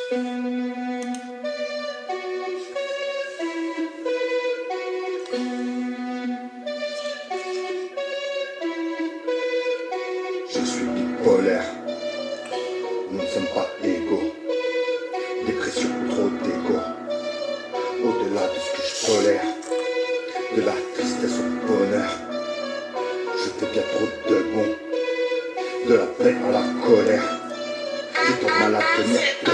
Je suis bipolaire, nous ne sommes pas égaux. Dépression ou trop d'égo. Au-delà de ce que je tolère, de la tristesse au bonheur, je fais bien trop de bon, de la paix à la colère. J'ai trop mal à tenir debout.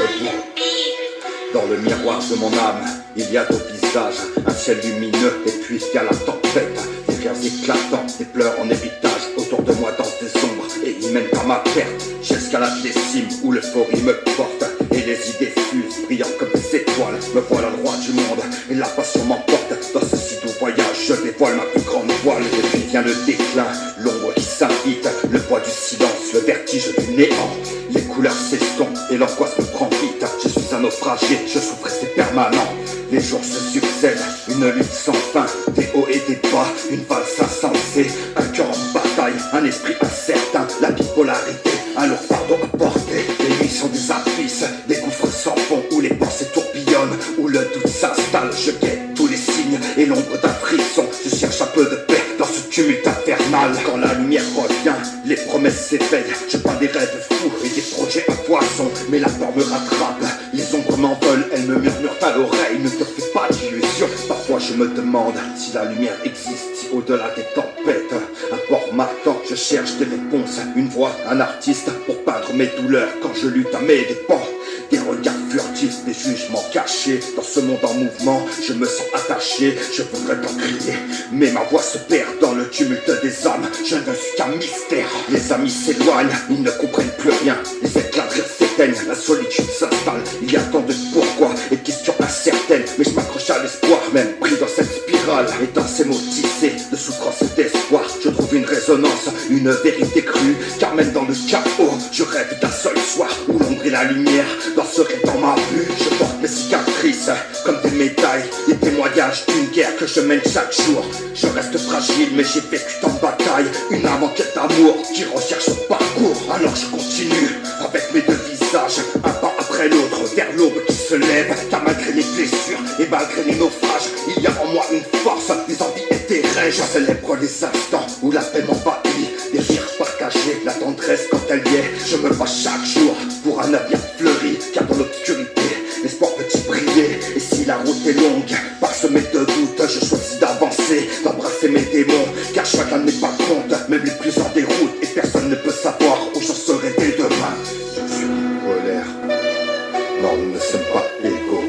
Dans le miroir de mon âme, il y a deux visages, un ciel lumineux et puis il y a la tempête. Des rires éclatants, des pleurs en héritage, autour de moi dansent des ombres et ils mènent à ma perte. J'escalade les cimes où l'euphorie me porte et les idées fusent, brillant comme des étoiles. Me voilà le roi du monde et la passion m'emporte. Dans ce si doux voyage, je dévoile ma plus grande voile. Et puis vient le déclin, l'ombre qui s'invite, le poids du silence, le vertige du néant. Les couleurs s'estompent et l'angoisse me prend vite. Je suis un naufragé, je souffre et c'est permanent. Les jours se succèdent, une lutte sans fin, des hauts et des bas, une valse insensée, un cœur en bataille, un esprit incertain, la bipolarité, un lourd fardeau à porter. Les nuits sont des abysses, des gouffres sans fond, où les pensées tourbillonnent, où le doute s'installe. Je guette tous les signes et l'ombre d'un frisson, je cherche un peu de paix dans ce tumulte infernal. Quand la lumière revient, les promesses s'éveillent, je peins des rêves fous et des projets à poisson, mais la peur me rattrape, les ombres m'envolent, elles me murmurent à l'oreille, ne te fais pas d'illusions. Parfois je me demande si la lumière existe, si au-delà des tempêtes un port m'attend. Je cherche des réponses, une voix, un artiste pour peindre mes douleurs quand je lutte à mes dépens. Des regards furtifs, des jugements cachés. Dans ce monde en mouvement, je me sens attaché. Je voudrais t'en crier, mais ma voix se perd dans le tumulte des âmes. Je ne suis qu'un mystère. Les amis s'éloignent, ils ne comprennent plus rien. Les éclats de rire s'éteignent, la solitude s'installe. Il y a tant de pourquoi et de questions incertaines, mais je m'accroche à l'espoir, même pris dans cette spirale. Et dans ces mots tissés de souffrance et d'espoir, je trouve une résonance, une vérité crue, car même dans le chaos, je rêve d'un seul soir où l'ombre et la lumière danseraient dans ma vue. Je porte mes cicatrices comme des médailles, des témoignages d'une guerre que je mène chaque jour. Je reste fragile, mais j'ai vécu tant de batailles, une âme en quête d'amour qui recherche son parcours. Alors je continue avec mes deux visages, un pas après l'autre, vers l'aube qui se lève. Car malgré les blessures et malgré les naufrages, il y a en moi une force, des envies et des rêves. Je célèbre les instants où la paix m'envahit, des rires partagés, la tendresse quand elle y est. Je me bats chaque jour pour un avenir fleuri, car dans l'obscurité, l'espoir peut y briller. Et si la route est longue, parsemée de doutes, je choisis d'avancer, d'embrasser mes démons, car chacun n'est pas compte, même les plus en déroute, et personne ne peut savoir où j'en serai dès demain. Je suis bipolaire, non, nous ne sommes pas égaux.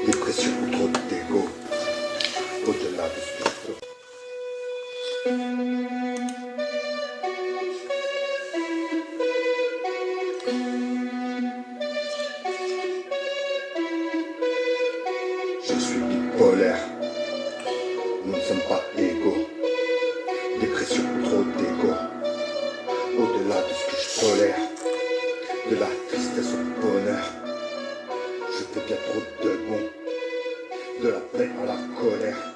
Dépression ou trop d'égo, au-delà de ce que je peux. Je suis bipolaire, nous ne sommes pas égaux. Dépression ou trop d'égo, au-delà de ce que je tolère, de la tristesse au bonheur, je fais bien trop de bon, de la paix à la colère.